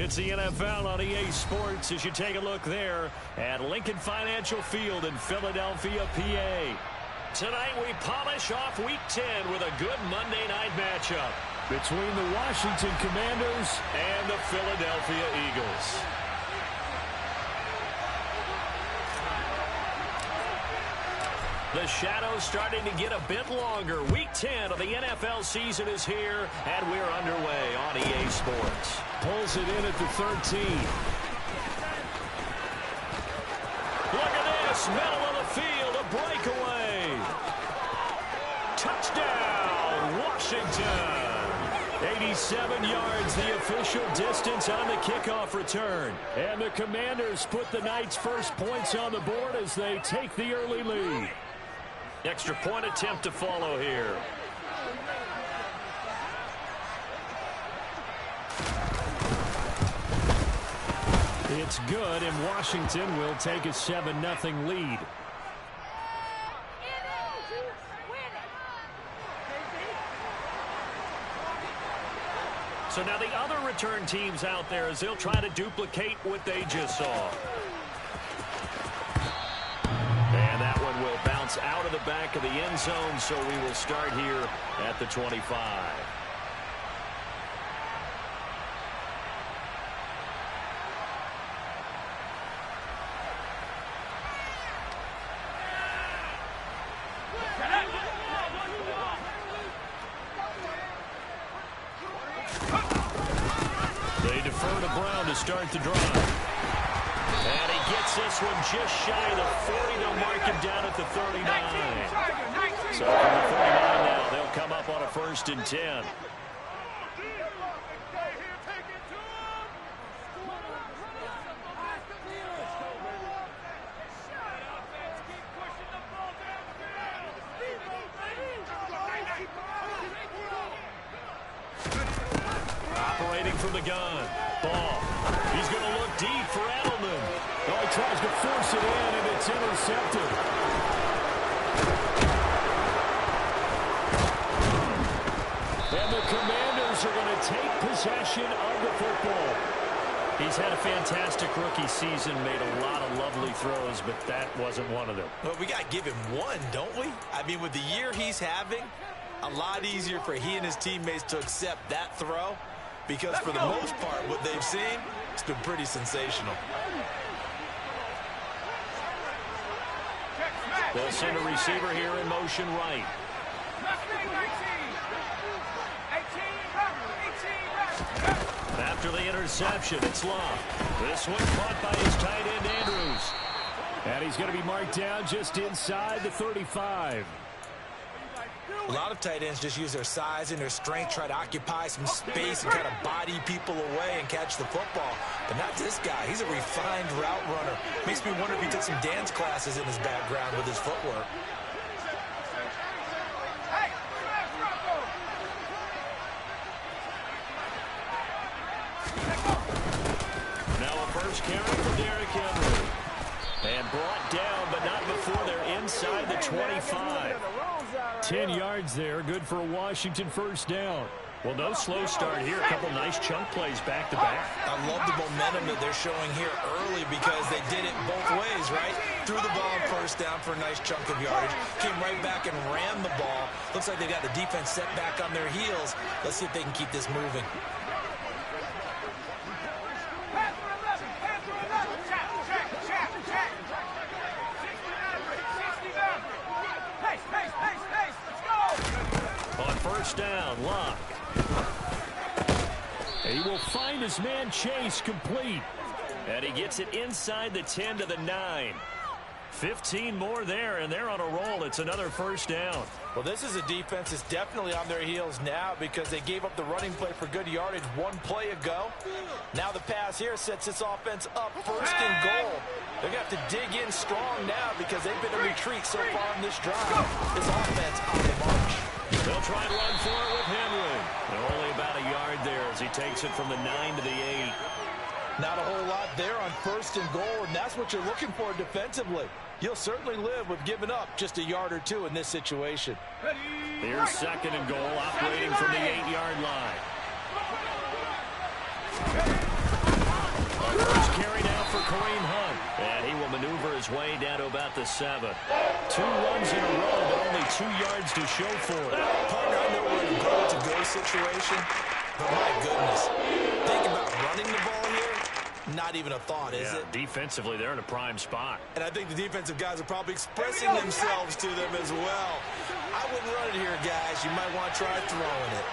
It's the NFL on EA Sports as you take a look there at Lincoln Financial Field in Philadelphia, PA. Tonight we polish off Week 10 with a good Monday night matchup between the Washington Commanders and the Philadelphia Eagles. The shadow's starting to get a bit longer. Week 10 of the NFL season is here, and we're underway on EA Sports. Pulls it in at the 13. Look at this, middle of the field, a breakaway. Touchdown, Washington. 87 yards, the official distance on the kickoff return. And the Commanders put the night's first points on the board as they take the early lead. Extra point attempt to follow here. It's good, and Washington will take a 7-0 lead. So now the other return teams out there as they'll try to duplicate what they just saw. And that one will bounce out of the back of the end zone, so we will start here at the 25. They defer to Brown to start the drive. And he gets this one just shy of the 40. They'll mark him down at the 39. So from the 39 now, they'll come up on a 1st and 10. Operating from the gun. Ball. He's going to look deep for Edelman. Oh, he tries to force it in, and it's intercepted. And the Commanders are going to take possession of the football. He's had a fantastic rookie season, made a lot of lovely throws, but that wasn't one of them. Well, we got to give him one, don't we? I mean, with the year he's having, a lot easier for he and his teammates to accept that throw. Because for the most part, what they've seen, it's been pretty sensational. They'll send a receiver here in motion right. After the interception, it's Love. This one caught by his tight end, Andrews. And he's going to be marked down just inside the 35. A lot of tight ends just use their size and their strength, try to occupy some space and kind of body people away and catch the football. But not this guy. He's a refined route runner. Makes me wonder if he took some dance classes in his background with his footwork. Now a first carry for Derrick Henry. And brought down, but not before they're inside the 25. 10 yards there, good for a Washington first down. Well, no slow start here. A couple nice chunk plays back-to-back. I love the momentum that they're showing here early because they did it both ways, right? Threw the ball on first down for a nice chunk of yardage. Came right back and ran the ball. Looks like they got the defense set back on their heels. Let's see if they can keep this moving. On first down, Locke. He will find his man Chase complete. And he gets it inside the 10 to the 9. 15 more there, and they're on a roll. It's another first down. Well, this is a defense that's definitely on their heels now because they gave up the running play for good yardage one play ago. Now the pass here sets this offense up 1st and goal. They're going to have to dig in strong now because they've been in retreat so far on this drive. This offense on the march. They'll try and run for it with Henry. They're only about a yard there as he takes it from the 9 to the 8. Not a whole lot there on 1st and goal, and that's what you're looking for defensively. You'll certainly live with giving up just a yard or two in this situation. Here's 2nd and goal, operating from the 8-yard line. Kareem Hunt. And he will maneuver his way down to about the 7. 2 runs in a row, but only 2 yards to show for it. Partner, I know we're in a goal-to-go situation, but my goodness, think about running the ball here. Not even a thought, is it? Defensively, they're in a prime spot. And I think the defensive guys are probably expressing themselves to them as well. I wouldn't run it here, guys. You might want to try throwing it.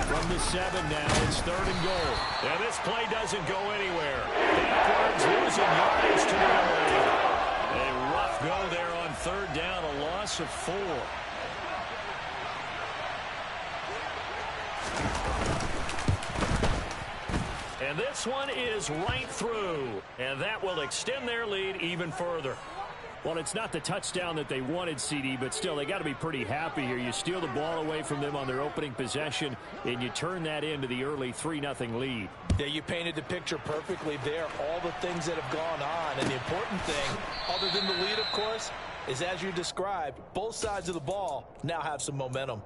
From the 7 now, it's 3rd and goal. And this play doesn't go anywhere. Backwards, losing yards to the line. A rough go there on 3rd down, a loss of 4. And this one is right through. And that will extend their lead even further. Well, it's not the touchdown that they wanted, CD, but still, they got to be pretty happy here. You steal the ball away from them on their opening possession, and you turn that into the early 3-0 lead. Yeah, you painted the picture perfectly there. All the things that have gone on, and the important thing, other than the lead, of course, is as you described, both sides of the ball now have some momentum.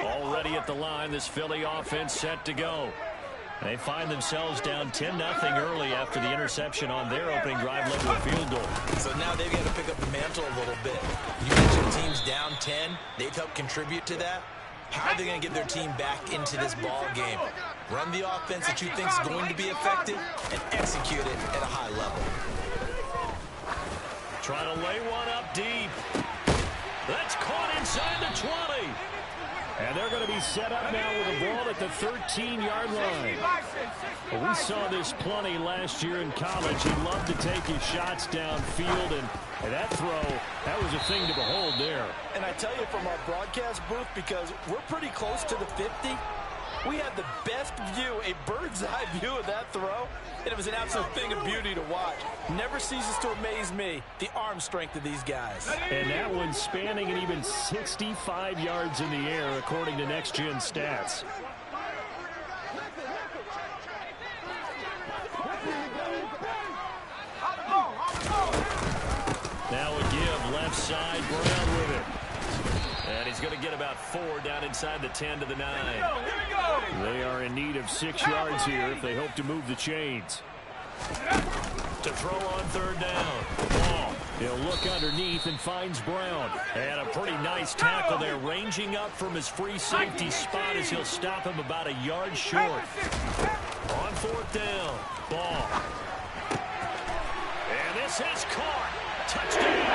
Already at the line, this Philly offense set to go. They find themselves down 10-0 early after the interception on their opening drive led to a field goal. So now they've got to pick up the mantle a little bit. You mentioned teams down 10. They've helped contribute to that. How are they going to get their team back into this ball game? Run the offense that you think is going to be effective and execute it at a high level. Trying to lay one up deep. That's caught inside the 20. And they're going to be set up now with a ball at the 13-yard line. Well, we saw this plenty last year in college. He loved to take his shots downfield, and that throw, that was a thing to behold there. And I tell you from our broadcast booth, because we're pretty close to the 50, we had the best view, a bird's-eye view of that throw, and it was an absolute thing of beauty to watch. Never ceases to amaze me, the arm strength of these guys. And that one spanning and even 65 yards in the air, according to Next Gen Stats. Now a give, left side, Brown with it. And he's going to get about 4 down inside the 10 to the 9. They are in need of 6 yards here if they hope to move the chains. To throw on 3rd down. Ball. He'll look underneath and finds Brown. And a pretty nice tackle there, ranging up from his free safety spot as he'll stop him about a yard short. On 4th down. Ball. And this is caught. Touchdown,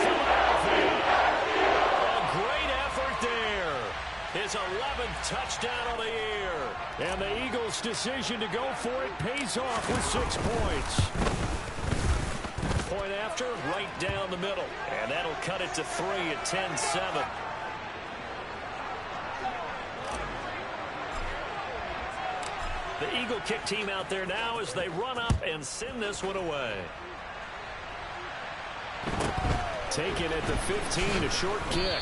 Philadelphia. His 11th touchdown of the year. And the Eagles' decision to go for it pays off with 6 points. Point after, right down the middle. And that'll cut it to 3 at 10-7. The Eagle kick team out there now as they run up and send this one away. Taken at the 15, a short kick.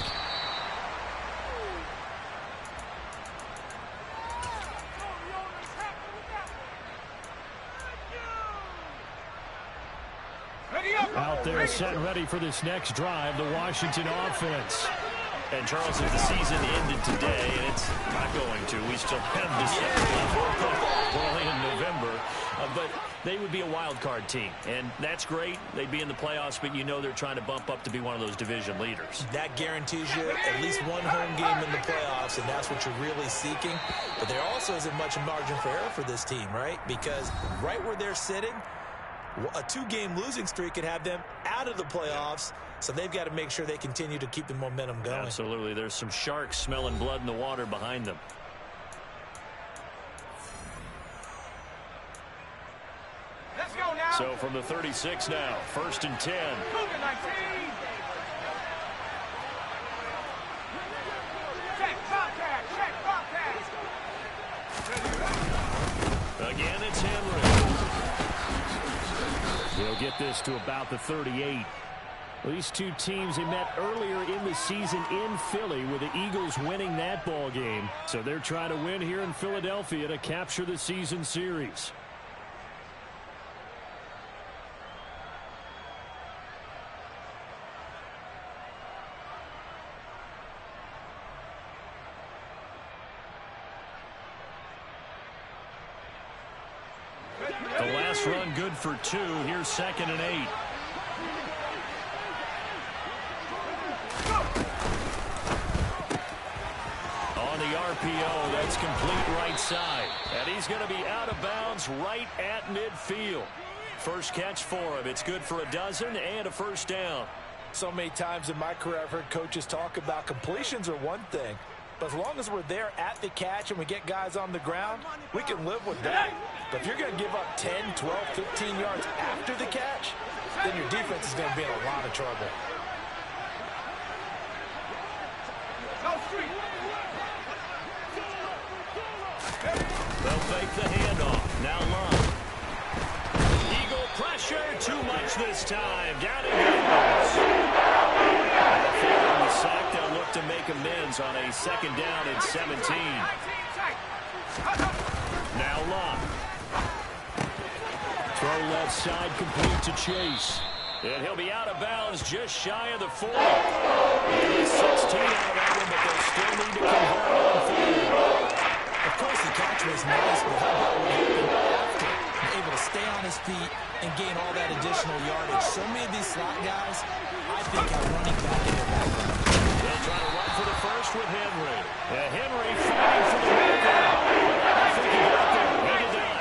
Out there set and ready for this next drive, the Washington offense. And Charles, if the season ended today, and it's not going to, we still have December early in November, but they would be a wild card team. And that's great. They'd be in the playoffs, but you know they're trying to bump up to be one of those division leaders. That guarantees you at least one home game in the playoffs, and that's what you're really seeking. But there also isn't much margin for error for this team, right? Because right where they're sitting, a 2-game losing streak could have them out of the playoffs, so they've got to make sure they continue to keep the momentum going. Absolutely. There's some sharks smelling blood in the water behind them. Let's go now. So from the 36 now, 1st and 10. Check, Bobcat, check, Bobcat. Again, it's Henry. He'll get this to about the 38. Well, these two teams, they met earlier in the season in Philly with the Eagles winning that ball game. So they're trying to win here in Philadelphia to capture the season series. The last run good for 2. Here's 2nd and 8. On the RPO, that's complete right side. And he's going to be out of bounds right at midfield. First catch for him. It's good for a dozen and a first down. So many times in my career I've heard coaches talk about completions are one thing. But as long as we're there at the catch and we get guys on the ground, we can live with that. But if you're going to give up 10, 12, 15 yards after the catch, then your defense is going to be in a lot of trouble. They'll fake the handoff. Now long. Eagle pressure. Too much this time. Down it goes. Following the sack, they'll look to make amends on a 2nd down and 17. Now long. Throw left side complete to Chase. And he'll be out of bounds just shy of the 40. Maybe 16 out of that one, but they'll still need to convert on 4. Of course, the catch was nice, but how about what happened after? Able to stay on his feet and gain all that additional yardage. So many of these slot guys, I think, have running back in their background. They'll try to run for the first with Henry. Henry fighting for the record. I think he got there. He did not.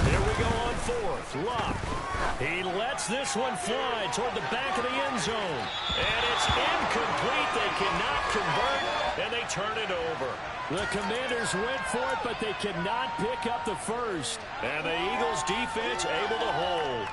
Here we go on 4th. Luck. He lets this one fly toward the back of the end zone. And it's incomplete. They cannot convert, and they turn it over. The Commanders went for it, but they cannot pick up the first. And the Eagles defense able to hold.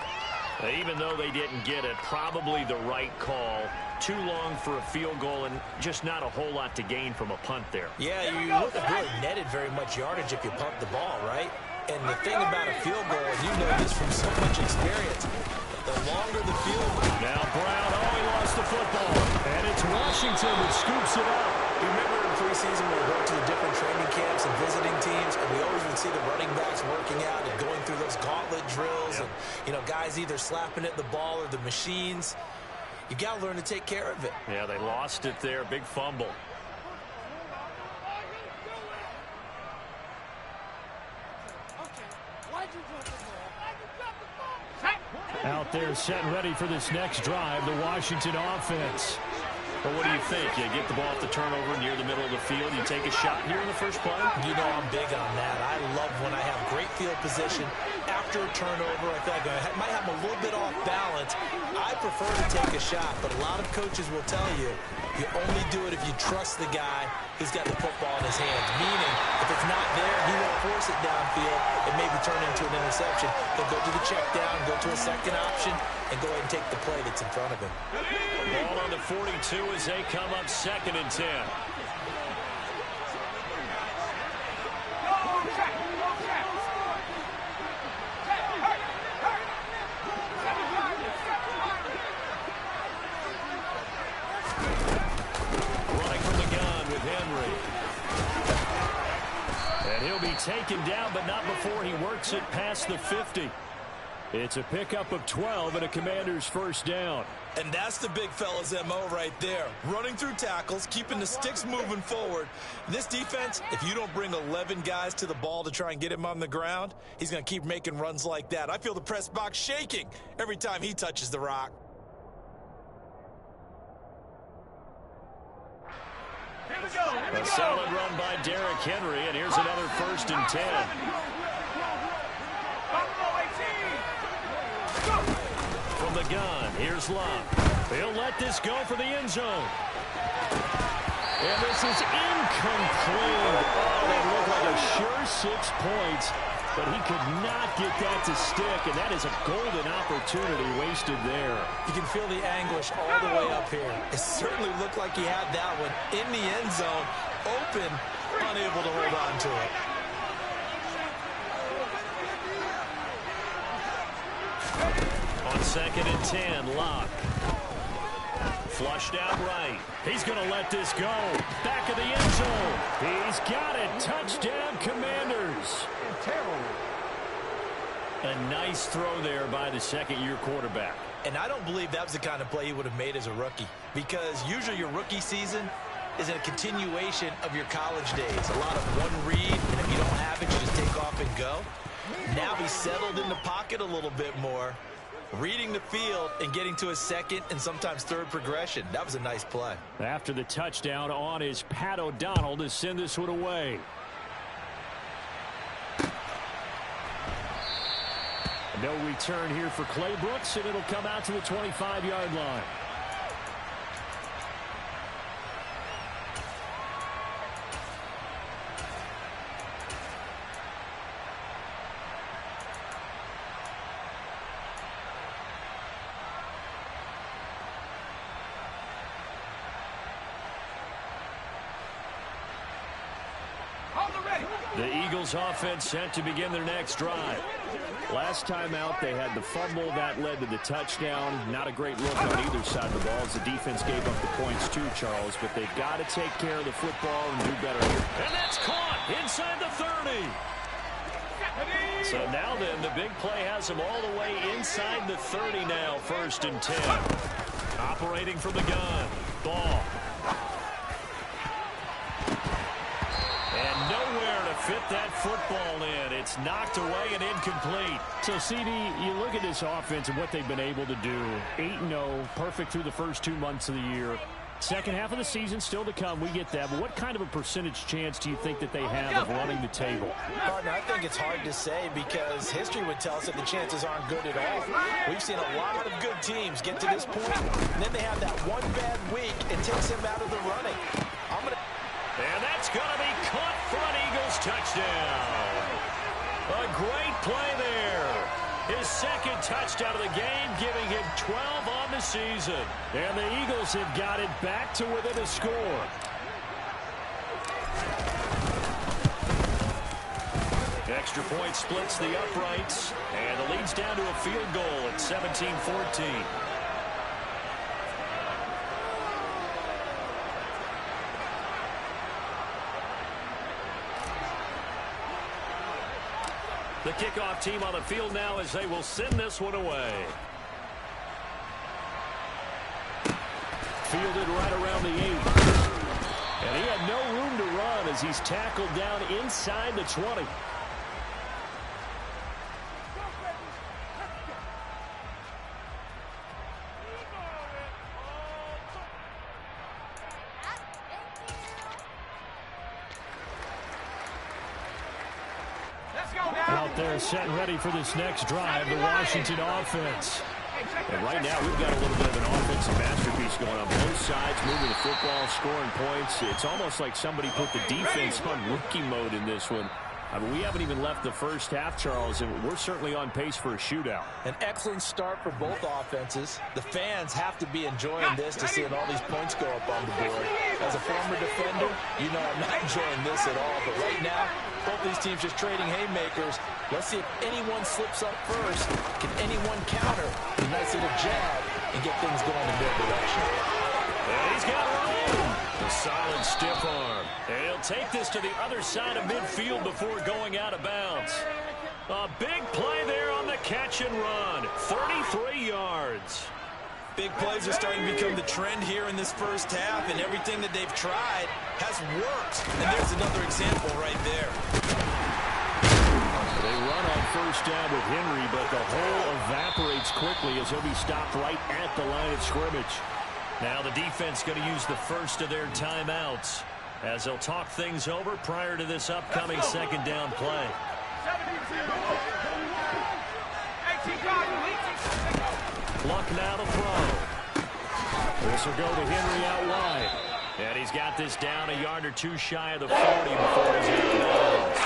Even though they didn't get it, probably the right call. Too long for a field goal and just not a whole lot to gain from a punt there. Yeah, you wouldn't have really netted very much yardage if you pumped the ball, right? And the thing about a field goal, and you know this from so much experience, the longer the field goal. Now Brown, he lost the football. And it's Washington that scoops it up. You remember in preseason when we went to the different training camps and visiting teams, and we always would see the running backs working out and going through those gauntlet drills, and, you know, guys either slapping at the ball or the machines. You got to learn to take care of it. Yeah, they lost it there. Big fumble. Out there set and ready for this next drive, the Washington offense. Well, what do you think? You get the ball off the turnover near the middle of the field. You take a shot here in the first play? You know I'm big on that. I love when I have great field position. After a turnover, I feel like I might have a little bit off balance. I prefer to take a shot, but a lot of coaches will tell you, you only do it if you trust the guy who's got the football in his hands. Meaning, if it's not there, he won't force it downfield and maybe turn into an interception. He'll go to the check down, go to a second option, and go ahead and take the play that's in front of him. Ball on the 42 as they come up 2nd and 10. Running from the gun with Henry. And he'll be taken down, but not before he works it past the 50. It's a pickup of 12 and a Commander's first down. And that's the big fella's MO right there. Running through tackles, keeping the sticks moving forward. This defense, if you don't bring 11 guys to the ball to try and get him on the ground, he's going to keep making runs like that. I feel the press box shaking every time he touches the rock. A solid run by Derrick Henry, and here's another 1st and 10. From the gun, here's Love. He'll let this go for the end zone. And this is incomplete. Oh, that looked like a sure 6 points. but he could not get that to stick, and that is a golden opportunity wasted there. You can feel the anguish all the way up here. It certainly looked like he had that one in the end zone, open, unable to hold on to it. On 2nd and 10, Locke. Flushed out right. He's going to let this go. Back of the end zone. He's got it. Touchdown, Commanders. A nice throw there by the second-year quarterback. And I don't believe that was the kind of play he would have made as a rookie, because usually your rookie season is a continuation of your college days. A lot of one read, and if you don't have it, you just take off and go. Now he's settled in the pocket a little bit more, reading the field and getting to his second and sometimes third progression. That was a nice play. After the touchdown on is Pat O'Donnell to send this one away. No return here for Clay Brooks, and it'll come out to the 25-yard line. The Eagles offense set to begin their next drive. Last time out, they had the fumble that led to the touchdown. Not a great look on either side of the ball as the defense gave up the points too, Charles. But they've got to take care of the football and do better here. And that's caught inside the 30. So now then, the big play has them all the way inside the 30 now, 1st and 10. Operating from the gun. Ball. And nowhere to fit that football in. It's knocked away and incomplete. So, CD, you look at this offense and what they've been able to do. 8-0, perfect through the first 2 months of the year. Second half of the season still to come. We get that. But what kind of a percentage chance do you think that they have of running the table? Partner, I think it's hard to say because history would tell us that the chances aren't good at all. We've seen a lot of good teams get to this point, and then they have that one bad week. It takes them out of the running. And that's going to be caught for an Eagles touchdown. A great play there. His second touchdown of the game, giving him 12 on the season. And the Eagles have got it back to within a score. Extra point splits the uprights, and the lead's down to a field goal at 17-14. The kickoff team on the field now as they will send this one away. Fielded right around the 8. And he had no room to run as he's tackled down inside the 20. Out there set and ready for this next drive, the Washington offense. And right now we've got a little bit of an offensive masterpiece going on. Both sides moving the football, scoring points. It's almost like somebody put the defense on rookie mode in this one. I mean, we haven't even left the first half, Charles, and we're certainly on pace for a shootout. An excellent start for both offenses. The fans have to be enjoying this to seeing all these points go up on the board. As a former defender, you know I'm not enjoying this at all. But right now, both these teams just trading haymakers. Let's see if anyone slips up first. Can anyone counter a nice little jab and get things going in their direction? And he's got room. A solid stiff arm. And he'll take this to the other side of midfield before going out of bounds. A big play there on the catch and run. 33 yards. Big plays are starting to become the trend here in this first half, and everything that they've tried has worked. And there's another example right there. They run on first down with Henry, but the hole evaporates quickly as he'll be stopped right at the line of scrimmage. Now the defense going to use the first of their timeouts as they'll talk things over prior to this upcoming second down play. Luck now to throw. This will go to Henry out wide. And he's got this down a yard or two shy of the 40 before he's out of bounds.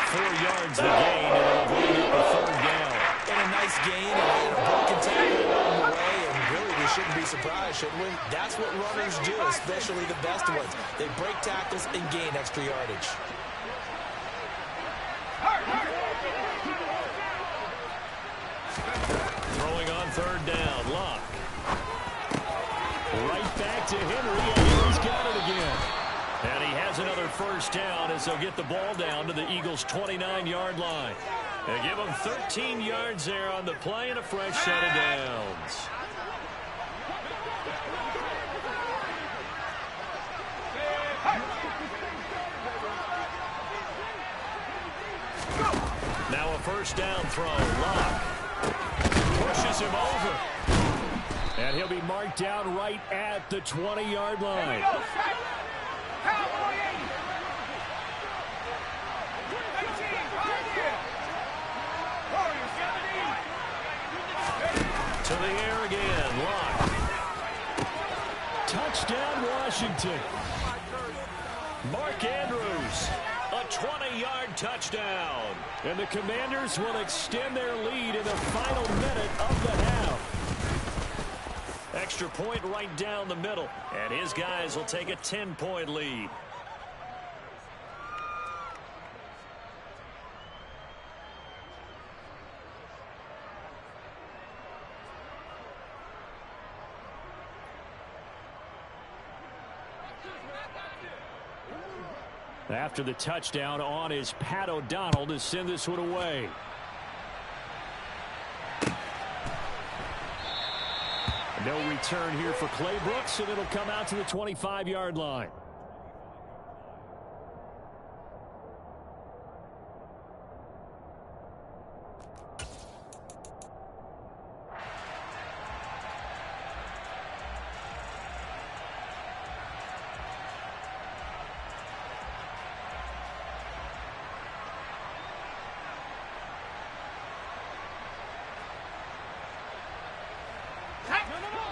4 yards the gain, and it'll bring up a 3rd down. And a nice gain and a broken tackle along the way, and really we shouldn't be surprised, should we? That's what runners do, especially the best ones. They break tackles and gain extra yardage. Throwing on 3rd down, Locke. Right back to Henry, and he's got it again. And he has another 1st down as they'll get the ball down to the Eagles' 29-yard line. They give them 13 yards there on the play and a fresh set of downs. Now a 1st down throw. Locke pushes him over. And he'll be marked down right at the 20-yard line. To the air again. Locke. Touchdown, Washington. Mark Andrews. A 20-yard touchdown. And the Commanders will extend their lead in the final minute of the half. Extra point right down the middle. And his guys will take a 10-point lead. After the touchdown on is Pat O'Donnell to send this one away. No return here for Clay Brooks, and it'll come out to the 25-yard line.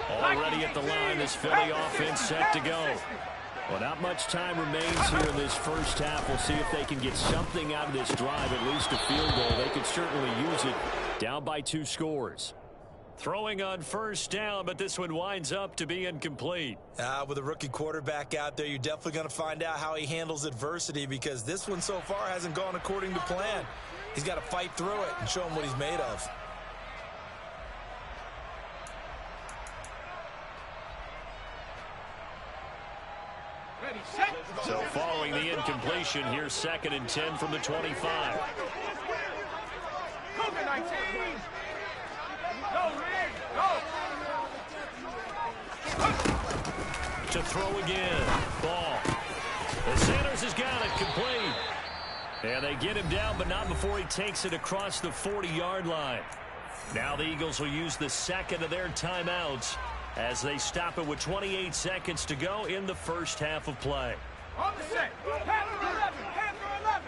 Already at the line, this Philly offense set to go. Well, not much time remains here in this first half. We'll see if they can get something out of this drive, at least a field goal. They could certainly use it. Down by 2 scores. Throwing on 1st down, but this one winds up to be incomplete. With a rookie quarterback out there, you're definitely going to find out how he handles adversity, because this one so far hasn't gone according to plan. He's got to fight through it and show him what he's made of. So following the incompletion, here's 2nd and 10 from the 25. To throw again. Ball. And Sanders has got it complete. And they get him down, but not before he takes it across the 40-yard line. Now the Eagles will use the 2nd of their timeouts as they stop it with 28 seconds to go in the first half of play. On the set. Panther 11. Panther 11.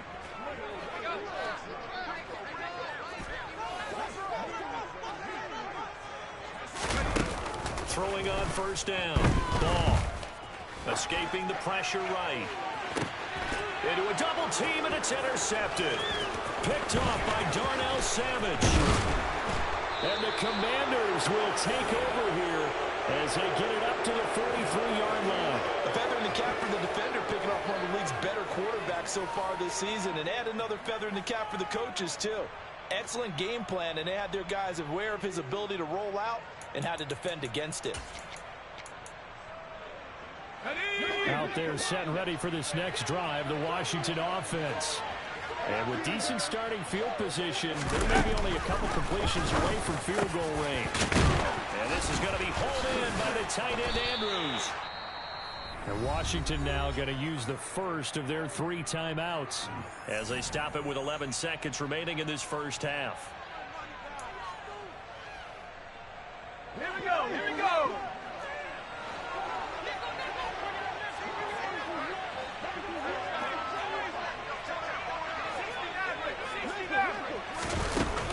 Throwing on 1st down. Ball. Escaping the pressure right. Into a double team, and it's intercepted. Picked off by Darnell Savage. And the Commanders will take over here as they get it up to the 43-yard line. A feather in the cap for the defender, picking off one of the league's better quarterbacks so far this season, and add another feather in the cap for the coaches, too. Excellent game plan, and they had their guys aware of his ability to roll out and how to defend against it. Out there set and ready for this next drive, the Washington offense. And with decent starting field position, they may be only a couple completions away from field goal range. And this is going to be hauled in by the tight end Andrews. And Washington now going to use the first of their 3 timeouts as they stop it with 11 seconds remaining in this first half. Here we go. Here we go.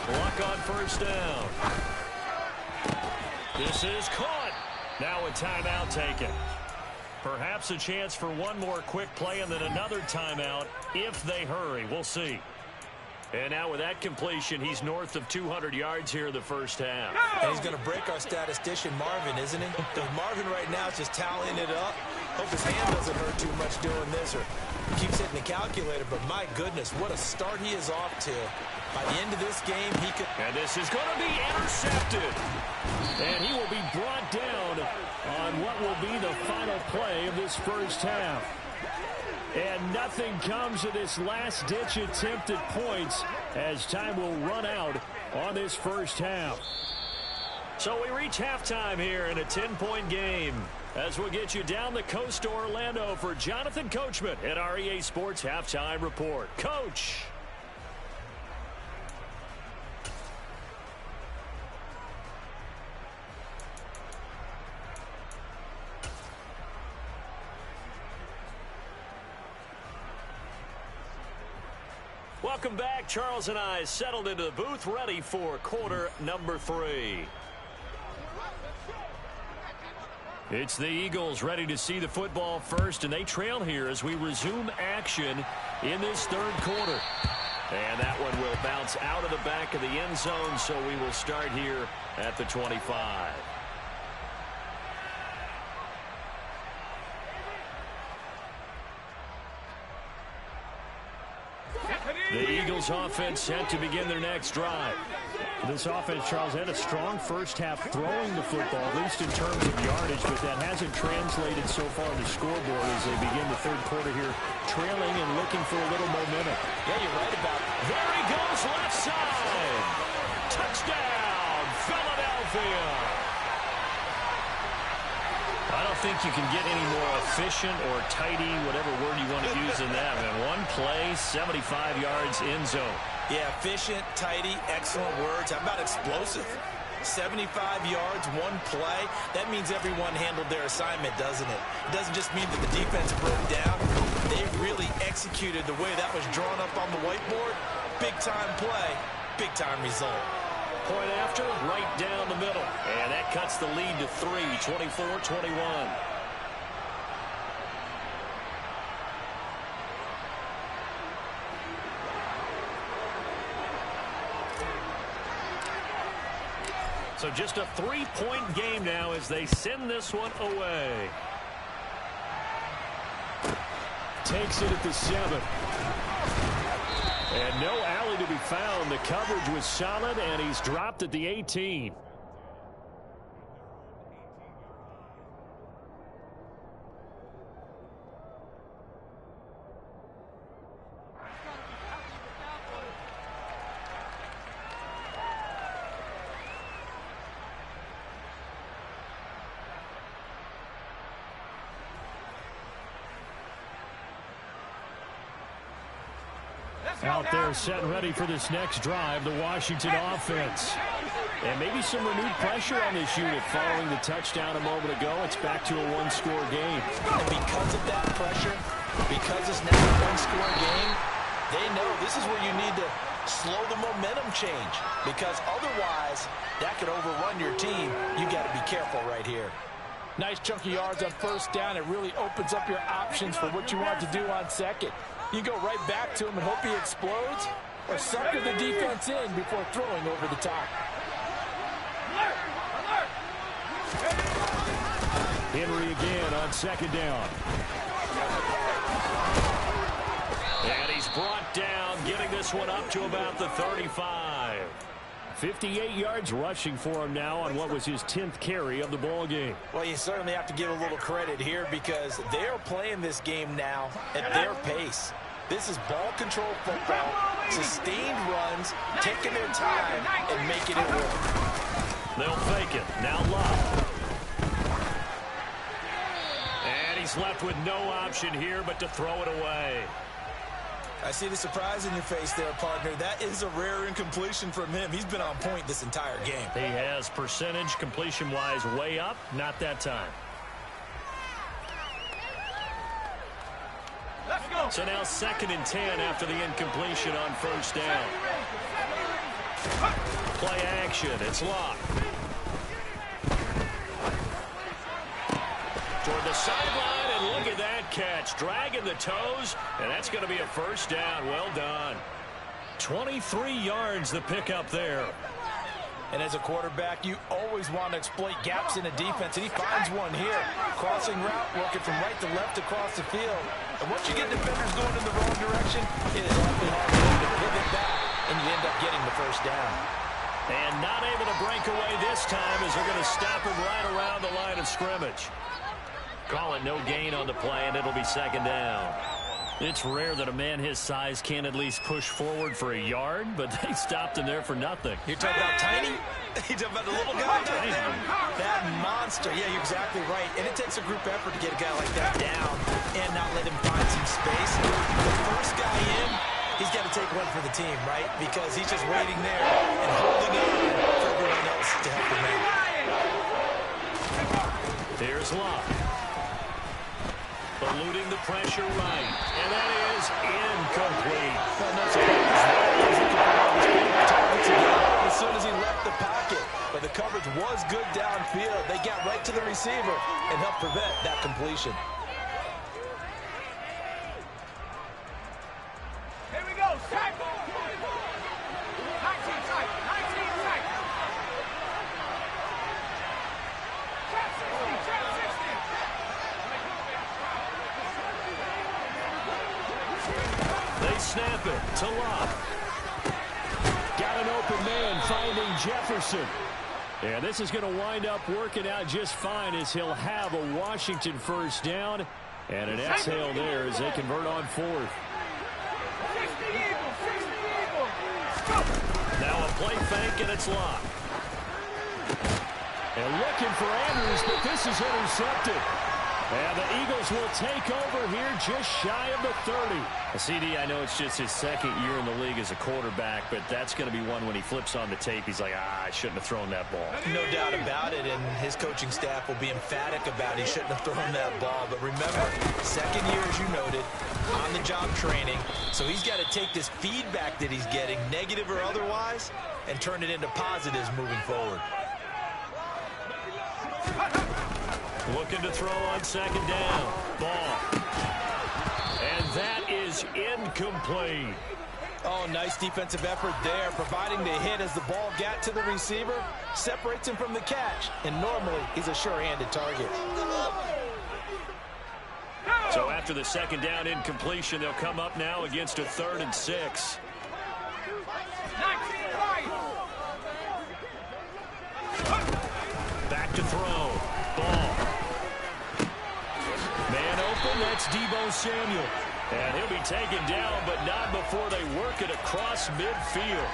Luck on 1st down. This is caught. Now a timeout taken. Perhaps a chance for one more quick play and then another timeout if they hurry. We'll see. And now with that completion, he's north of 200 yards here in the first half. And he's going to break our statistician, Marvin, isn't he? Because Marvin right now is just tallying it up. Hope his hand doesn't hurt too much doing this or keeps hitting the calculator. But my goodness, what a start he is off to. By the end of this game, he could... And this is going to be intercepted. And he will be brought down on what will be the final play of this first half. And nothing comes of this last-ditch attempt at points as time will run out on this first half. So we reach halftime here in a 10-point game as we'll get you down the coast to Orlando for Jonathan Coachman at our EA Sports Halftime Report. Coach. Welcome back. Charles and I settled into the booth, ready for quarter number 3. It's the Eagles ready to see the football first, and they trail here as we resume action in this third quarter. And that one will bounce out of the back of the end zone, so we will start here at the 25. The Eagles offense set to begin their next drive. This offense, Charles, had a strong first half throwing the football, at least in terms of yardage, but that hasn't translated so far to scoreboard as they begin the third quarter here, trailing and looking for a little momentum. Yeah, you're right about it. There he goes, left side. Touchdown, Philadelphia. I don't think you can get any more efficient or tidy, whatever word you want to use in that. And one play, 75 yards in zone. Yeah, efficient, tidy, excellent words. How about explosive? 75 yards, one play. That means everyone handled their assignment, doesn't it? It doesn't just mean that the defense broke down. They really executed the way that was drawn up on the whiteboard. Big-time play, big-time result. Point after, right down the middle. And that cuts the lead to 3, 24-21. So just a 3-point game now as they send this one away. Takes it at the 7. And no alley to be found. The coverage was solid, and he's dropped at the 18. Out there set and ready for this next drive, the Washington offense. And maybe some renewed pressure on this unit following the touchdown a moment ago. It's back to a one-score game. And because of that pressure, because it's now a one-score game, they know this is where you need to slow the momentum change. Because otherwise, that could overrun your team. You got to be careful right here. Nice chunky yards on first down. It really opens up your options for what you want to do on second. You go right back to him and hope he explodes, or sucker the defense in before throwing over the top. Henry again on second down. And he's brought down, getting this one up to about the 35. 58 yards rushing for him now on what was his 10th carry of the ball game. Well, you certainly have to give a little credit here because they're playing this game now at their pace. This is ball control football, sustained runs, taking their time and making it work. They'll fake it. Now Love. And he's left with no option here but to throw it away. I see the surprise in your face there, partner. That is a rare incompletion from him. He's been on point this entire game. He has percentage completion-wise way up. Not that time. Let's go. So now 2nd and 10 after the incompletion on first down. Play action. It's Locke. Toward the sideline, and look at that catch. Dragging the toes, and that's going to be a first down. Well done. 23 yards the pickup there. And as a quarterback, you always want to exploit gaps in the defense, and he finds one here. Crossing route, working from right to left across the field. And once you get defenders going in the wrong direction, it is awfully hard for them to pivot back, and you end up getting the first down. And not able to break away this time as they're going to stop him right around the line of scrimmage. Call it no gain on the play, and it'll be second down. It's rare that a man his size can't at least push forward for a yard, but they stopped him there for nothing. You're talking about tiny? You're talking about the little guy back there? That monster. Yeah, you're exactly right. And it takes a group effort to get a guy like that down and not let him find some space. The first guy in, he's got to take one for the team, right? Because he's just waiting there and holding on for everyone else to help him out. Here's Locke. Eluding the pressure right. And that is incomplete. As soon as he left the pocket. But the coverage was good downfield. They got right to the receiver and helped prevent that completion. Here we go. Sack. 19 sack. 19 sack. Trap 60. Trap 60. They snap it to Locke. Got an open man finding Jefferson. And this is going to wind up working out just fine as he'll have a Washington first down. And an exhale there as they convert on fourth. 60 Eagles. 60 Eagles. Now a play fake, and it's Locke. And looking for Andrews, but this is intercepted. And the Eagles will take over here just shy of the 30. CD, I know it's just his second year in the league as a quarterback, but that's going to be one when he flips on the tape. He's like, I shouldn't have thrown that ball. No doubt about it, and his coaching staff will be emphatic about he shouldn't have thrown that ball. But remember, second year, as you noted, on-the-job training. So he's got to take this feedback that he's getting, negative or otherwise, and turn it into positives moving forward. Looking to throw on second down. Ball. And that is incomplete. Oh, nice defensive effort there, providing the hit as the ball got to the receiver, separates him from the catch, and normally he's a sure-handed target. So after the second down incompletion, they'll come up now against a 3rd and 6. 19 right. Back to throw. Ball. Man open, that's Deebo Samuel. And he'll be taken down, but not before they work it across midfield.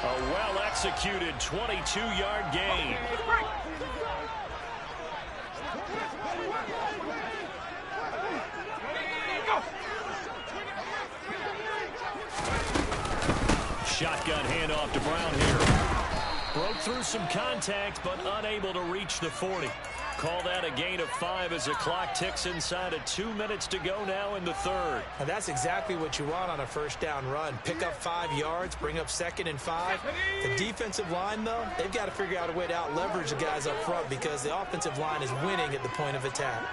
A well-executed 22-yard gain. Shotgun handoff to Brown here. Broke through some contact, but unable to reach the 40. Call that a gain of 5 as the clock ticks inside of 2 minutes to go now in the 3rd. And that's exactly what you want on a first down run. Pick up 5 yards, bring up 2nd and 5. The defensive line, though, they've got to figure out a way to out-leverage the guys up front because the offensive line is winning at the point of attack.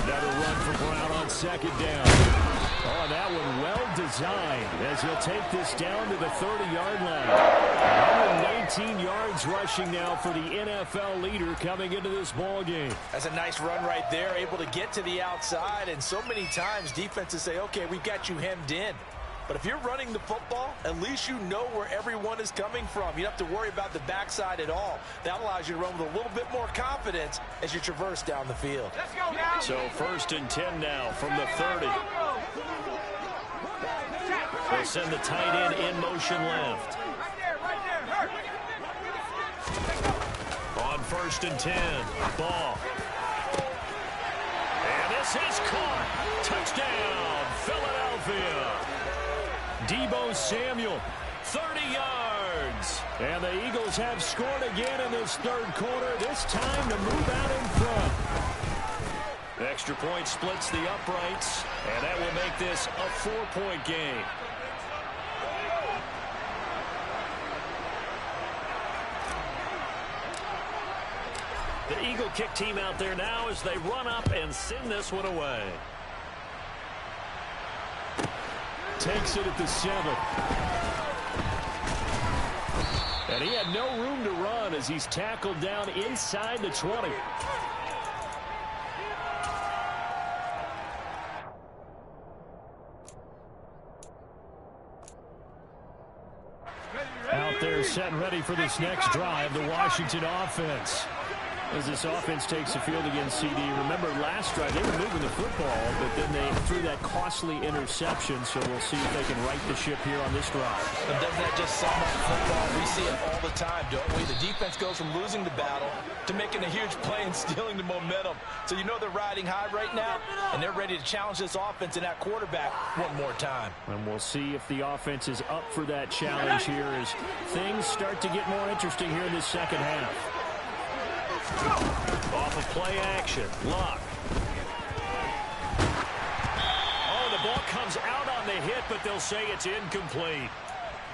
Another run for Brown on second down. Oh, that one well designed as he'll take this down to the 30-yard line. 119 yards rushing now for the NFL leader coming into this ball game. That's a nice run right there, able to get to the outside, and so many times defenses say, okay, we've got you hemmed in. But if you're running the football, at least you know where everyone is coming from. You don't have to worry about the backside at all. That allows you to run with a little bit more confidence as you traverse down the field. Let's go now. So 1st and 10 now from the 30. They'll send the tight end in motion left. Right there. On 1st and 10, ball. And this is caught. Touchdown, Philadelphia. Deebo Samuel, 30 yards. And the Eagles have scored again in this 3rd quarter, this time to move out in front. Extra point splits the uprights, and that will make this a 4-point game. The Eagle kick team out there now as they run up and send this one away. Takes it at the 7. And he had no room to run as he's tackled down inside the 20. Out there set and ready for this next drive, the Washington offense. As this offense takes the field against CD. Remember last drive, they were moving the football, but then they threw that costly interception, so we'll see if they can right the ship here on this drive. And doesn't that just sum up football? We see it all the time, don't we? The defense goes from losing the battle to making a huge play and stealing the momentum. So you know they're riding high right now, and they're ready to challenge this offense and that quarterback one more time. And we'll see if the offense is up for that challenge here as things start to get more interesting here in this second half. Off of play action. Luck. Oh, the ball comes out on the hit, but they'll say it's incomplete.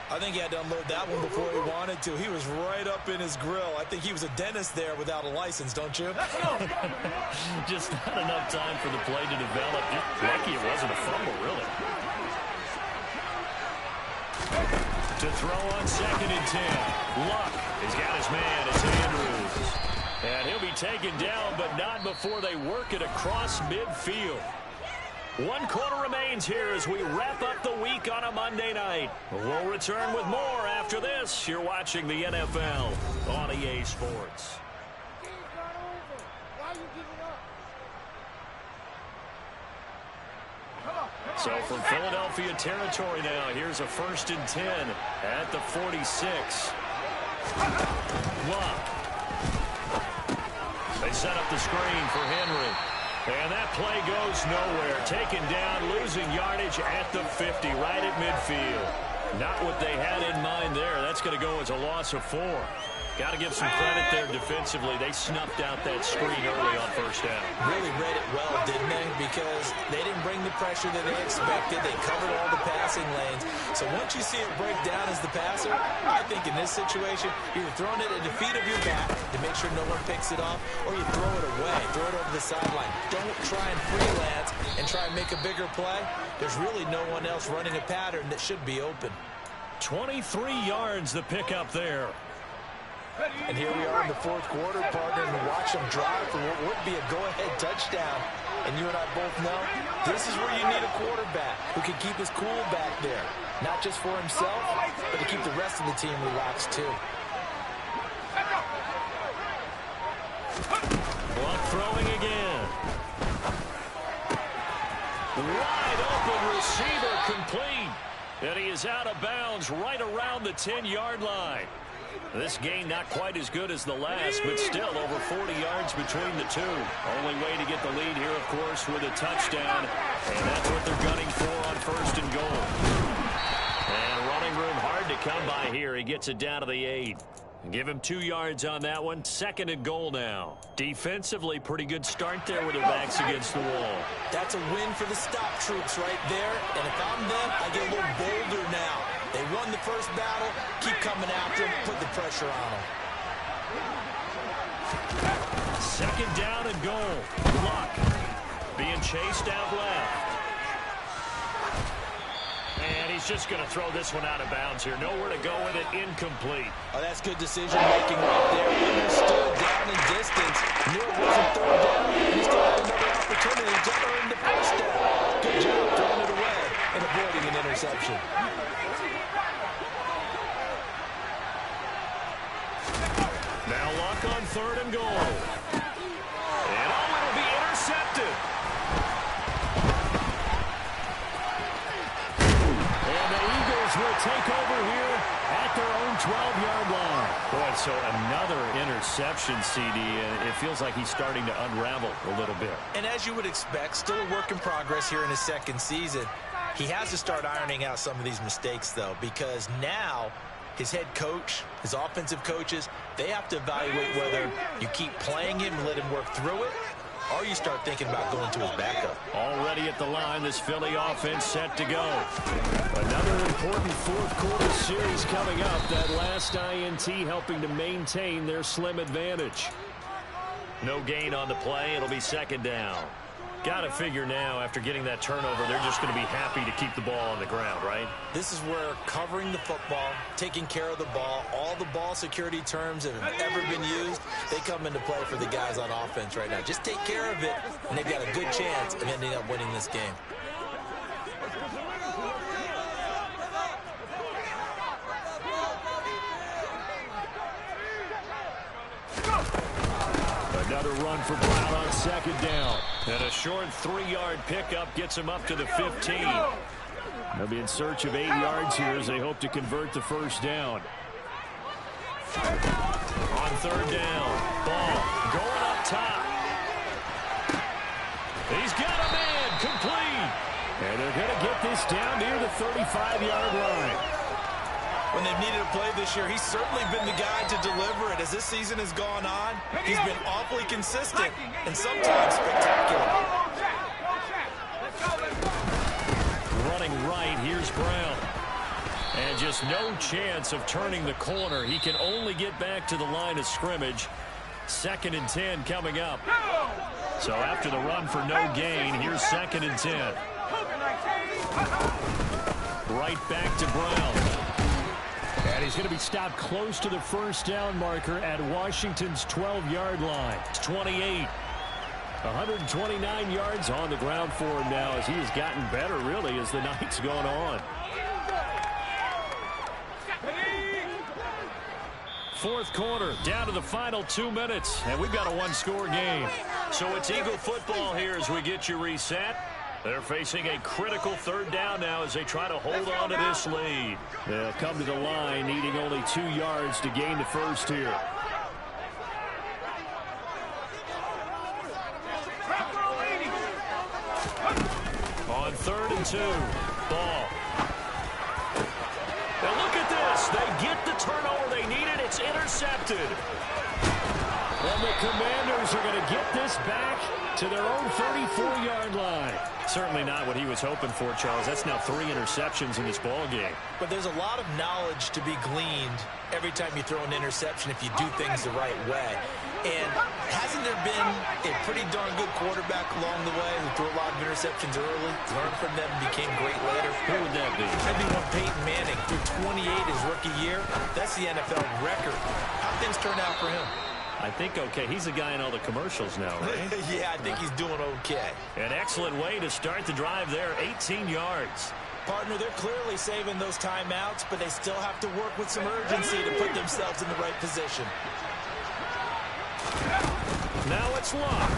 I think he had to unload that one before he wanted to. He was right up in his grill. I think he was a dentist there without a license, don't you? Just not enough time for the play to develop. Just lucky it wasn't a fumble, really. To throw on 2nd and 10. Luck has got his man. It's Andrews. And he'll be taken down, but not before they work it across midfield. 1 quarter remains here as we wrap up the week on a Monday night. We'll return with more after this. You're watching the NFL on EA Sports. So from Philadelphia territory now, here's a 1st and 10 at the 46. Luck. They set up the screen for Henry. And that play goes nowhere. Taken down, losing yardage at the 50, right at midfield. Not what they had in mind there. That's going to go as a loss of 4. Got to give some credit there defensively. They snuffed out that screen early on 1st down. Really read it well, didn't they? Because they didn't bring the pressure that they expected. They covered all the passing lanes. So once you see it break down as the passer, I think in this situation, you're throwing it at the feet of your back to make sure no one picks it off, or you throw it away, throw it over the sideline. Don't try and freelance and try and make a bigger play. There's really no one else running a pattern that should be open. 23 yards the pickup there. And here we are in the 4th quarter, partner, and watch them drive for what would be a go-ahead touchdown. And you and I both know this is where you need a quarterback who can keep his cool back there. Not just for himself, but to keep the rest of the team relaxed, too. Luck throwing again. Wide open receiver complete. And he is out of bounds right around the 10-yard line. This gain not quite as good as the last, but still over 40 yards between the two. Only way to get the lead here, of course, with a touchdown. And that's what they're gunning for on 1st and goal. And running room hard to come by here. He gets it down to the 8. Give him 2 yards on that one. 2nd and goal now. Defensively, pretty good start there with their backs against the wall. That's a win for the stop troops right there. And if I'm them, I get a little bolder now. They won the first battle. Keep coming after them. Put the pressure on them. 2nd down and goal. Luck being chased out left. And he's just going to throw this one out of bounds here. Nowhere to go with it. Incomplete. Oh, that's good decision-making right there. Understood down in distance. Knew it wasn't 3rd down. And he still had another opportunity to earn the 1st down. Good job throwing it away and avoiding an interception. Now Luck on 3rd and goal. And oh, it'll be intercepted. And the Eagles will take over here at their own 12-yard line. Boy, so another interception, CD, and it feels like he's starting to unravel a little bit. And as you would expect, still a work in progress here in his 2nd season. He has to start ironing out some of these mistakes, though, because now his head coach, his offensive coaches, they have to evaluate whether you keep playing him and let him work through it, or you start thinking about going to his backup. Already at the line, this Philly offense set to go. Another important 4th quarter series coming up. That last INT helping to maintain their slim advantage. No gain on the play. It'll be second down. Got to figure now, after getting that turnover, they're just going to be happy to keep the ball on the ground, right? This is where covering the football, taking care of the ball, all the ball security terms that have ever been used, they come into play for the guys on offense right now. Just take care of it, and they've got a good chance of ending up winning this game. Another run for Brown on second down. And a short 3-yard pickup gets him up to the 15. They'll be in search of 8 yards here as they hope to convert the first down. On third down, ball going up top. He's got a man, complete. And they're going to get this down near the 35-yard line. When they've needed a play this year, he's certainly been the guy to deliver it. As this season has gone on, he's been awfully consistent and sometimes spectacular. Running right, here's Brown. And just no chance of turning the corner. He can only get back to the line of scrimmage. 2nd and 10 coming up. So after the run for no gain, here's 2nd and 10. Right back to Brown. And he's going to be stopped close to the first down marker at Washington's 12-yard line. It's 28. 129 yards on the ground for him now as he has gotten better, really, as the night's gone on. Fourth quarter, down to the final 2 minutes, and we've got a one-score game. So it's Eagle football here as we get you reset. They're facing a critical third down now as they try to hold on to this lead. They'll come to the line needing only 2 yards to gain the first here. On 3rd and 2, ball. Now look at this. They get the turnover they needed. It's intercepted. And the Commanders are going to get this back to their own 34-yard line. Certainly not what he was hoping for, Charles. That's now 3 interceptions in this ball game. But there's a lot of knowledge to be gleaned every time you throw an interception if you do things the right way. And hasn't there been a pretty darn good quarterback along the way who threw a lot of interceptions early, learned from them, became great later? Who would that be? That'd be one Peyton Manning. Threw 28 his rookie year. That's the NFL record. How things turn out for him? I think okay. He's a guy in all the commercials now, right? Yeah, I think he's doing okay. An excellent way to start the drive there. 18 yards. Partner, they're clearly saving those timeouts, but they still have to work with some urgency to put themselves in the right position. Now it's Locke.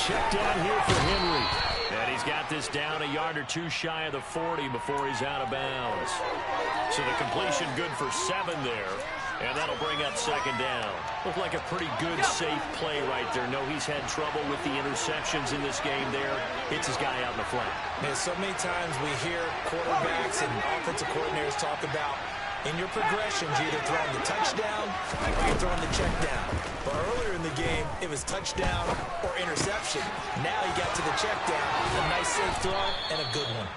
Check down here for Henry. And he's got this down a yard or 2 shy of the 40 before he's out of bounds. So the completion good for 7 there. And that'll bring up 2nd down. Looked like a pretty good, safe play right there. No, he's had trouble with the interceptions in this game there. Hits his guy out in the flat. Man, so many times we hear quarterbacks and offensive coordinators talk about in your progressions, you're either throwing the touchdown or you're throwing the check down. But earlier in the game, it was touchdown or interception. Now he got to the check down. A nice safe throw and a good one.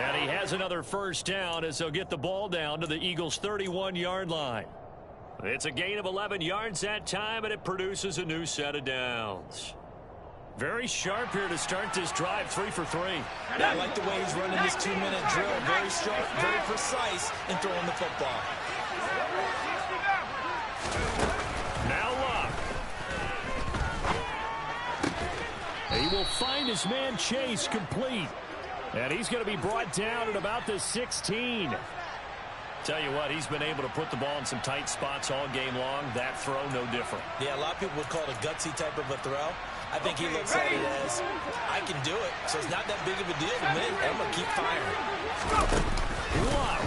And he has another first down as they'll get the ball down to the Eagles' 31-yard line. It's a gain of 11 yards that time, and it produces a new set of downs. Very sharp here to start this drive, 3 for 3. I like the way he's running this 2-minute drill. Very sharp, very precise in throwing the football. Now Locke. He will find his man Chase complete. And he's going to be brought down at about the 16. Tell you what, he's been able to put the ball in some tight spots all game long. That throw, no different. Yeah, a lot of people would call it a gutsy type of a throw. I think he looks at it as, I can do it, so it's not that big of a deal to me. I'm going to keep firing. Wow.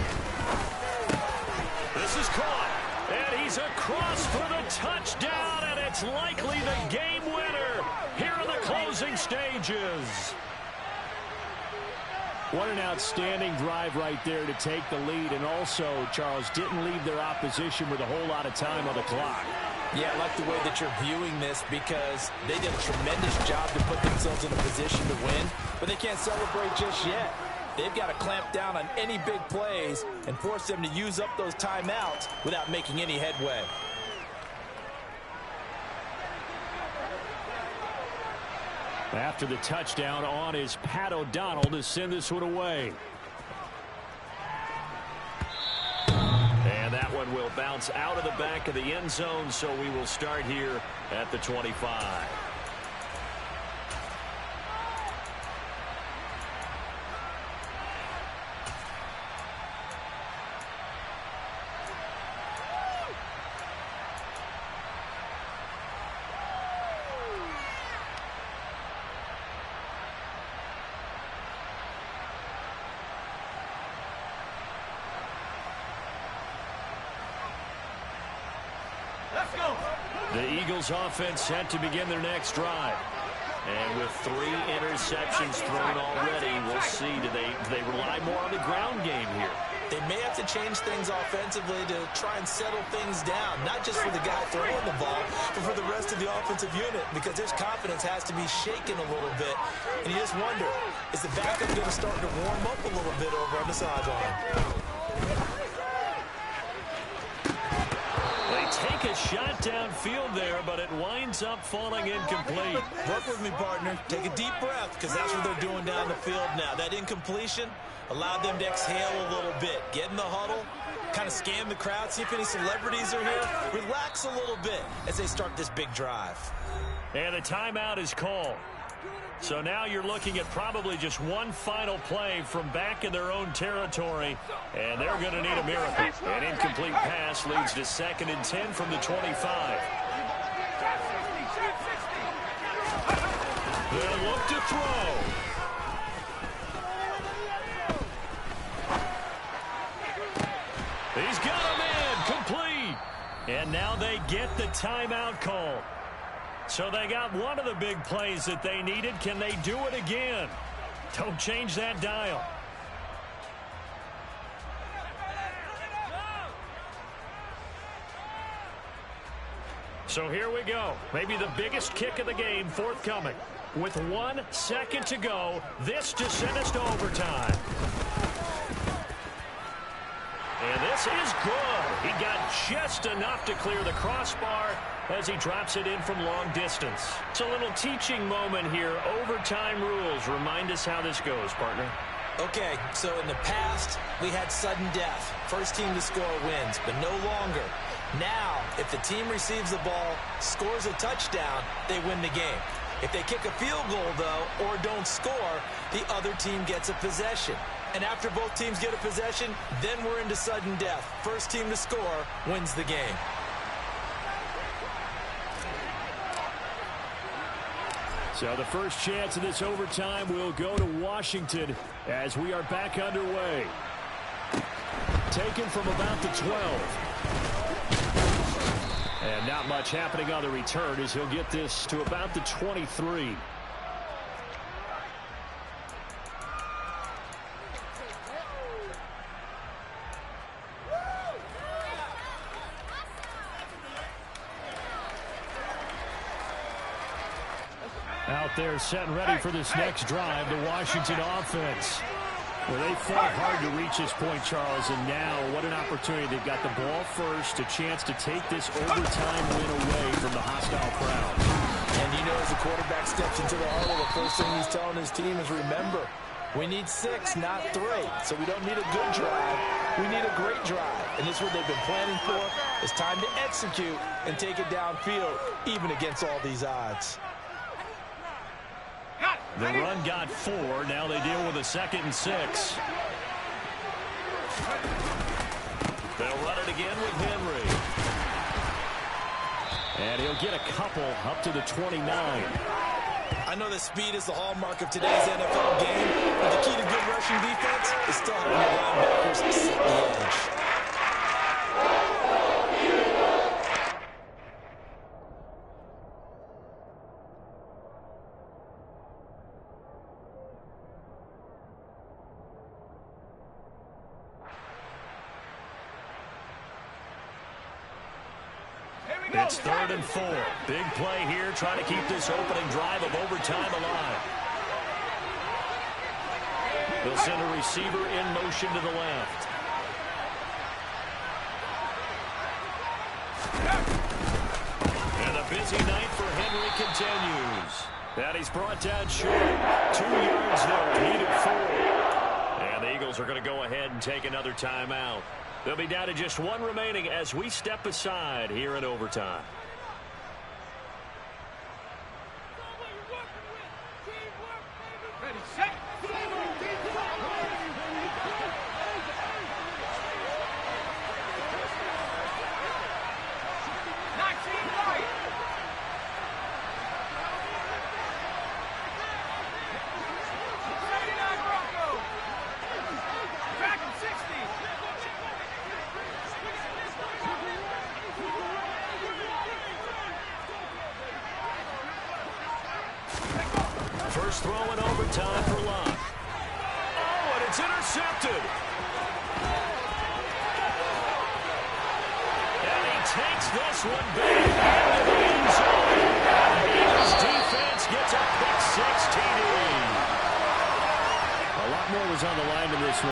This is caught, and he's across for the touchdown, and it's likely the game winner here in the closing stages. What an outstanding drive right there to take the lead, and also, Charles, didn't leave their opposition with a whole lot of time on the clock. Yeah, I like the way that you're viewing this because they did a tremendous job to put themselves in a position to win, but they can't celebrate just yet. They've got to clamp down on any big plays and force them to use up those timeouts without making any headway. After the touchdown, on is Pat O'Donnell to send this one away. And that one will bounce out of the back of the end zone, so we will start here at the 25. The Eagles offense set to begin their next drive. And with 3 interceptions thrown already, we'll see. Do they rely more on the ground game here? They may have to change things offensively to try and settle things down, not just for the guy throwing the ball, but for the rest of the offensive unit, because his confidence has to be shaken a little bit. And you just wonder, is the backup going to start to warm up a little bit over on the sideline? Take a shot downfield there, but it winds up falling incomplete. Work with me, partner. Take a deep breath, because that's what they're doing down the field now. That incompletion allowed them to exhale a little bit. Get in the huddle, kind of scan the crowd, see if any celebrities are here. Relax a little bit as they start this big drive. And the timeout is called. So now you're looking at probably just one final play from back in their own territory, and they're going to need a miracle. An incomplete pass leads to 2nd and 10 from the 25. They'll look to throw. He's got a man complete. And now they get the timeout call. So they got one of the big plays that they needed. Can they do it again? Don't change that dial. So here we go. Maybe the biggest kick of the game forthcoming. With 1 second to go, this to send us to overtime. And this is good. He got just enough to clear the crossbar as he drops it in from long distance. It's a little teaching moment here. Overtime rules. Remind us how this goes, partner. Okay, so in the past, we had sudden death. First team to score wins, but no longer. Now, if the team receives the ball, scores a touchdown, they win the game. If they kick a field goal, though, or don't score, the other team gets a possession. And after both teams get a possession, then we're into sudden death. First team to score wins the game. So the first chance of this overtime will go to Washington as we are back underway. Taken from about the 12. And not much happening on the return as he'll get this to about the 23. Out there set and ready for this next drive, the Washington offense. Well, they fought hard to reach this point, Charles, and now what an opportunity. They've got the ball first, a chance to take this overtime win away from the hostile crowd. And you know, as the quarterback steps into the huddle, the first thing he's telling his team is, remember, we need 6, not 3. So we don't need a good drive. We need a great drive. And this is what they've been planning for. It's time to execute and take it downfield, even against all these odds. The run got 4. Now they deal with a 2nd and 6. They'll run it again with Henry. And he'll get a couple up to the 29. I know that speed is the hallmark of today's NFL game, but the key to good rushing defense is still having your linebackers set the edge. It's 3rd and 4. Big play here, trying to keep this opening drive of overtime alive. They'll send a receiver in motion to the left. And a busy night for Henry continues. And he's brought down short. 2 yards there. Needed 4. And the Eagles are going to go ahead and take another timeout. They'll be down to just 1 remaining as we step aside here in overtime. Ready, set. First throw in overtime for Locke. Oh, and it's intercepted. And he takes this one back into the end zone. The Eagles defense gets a pick 6 TD. A lot more was on the line in this one.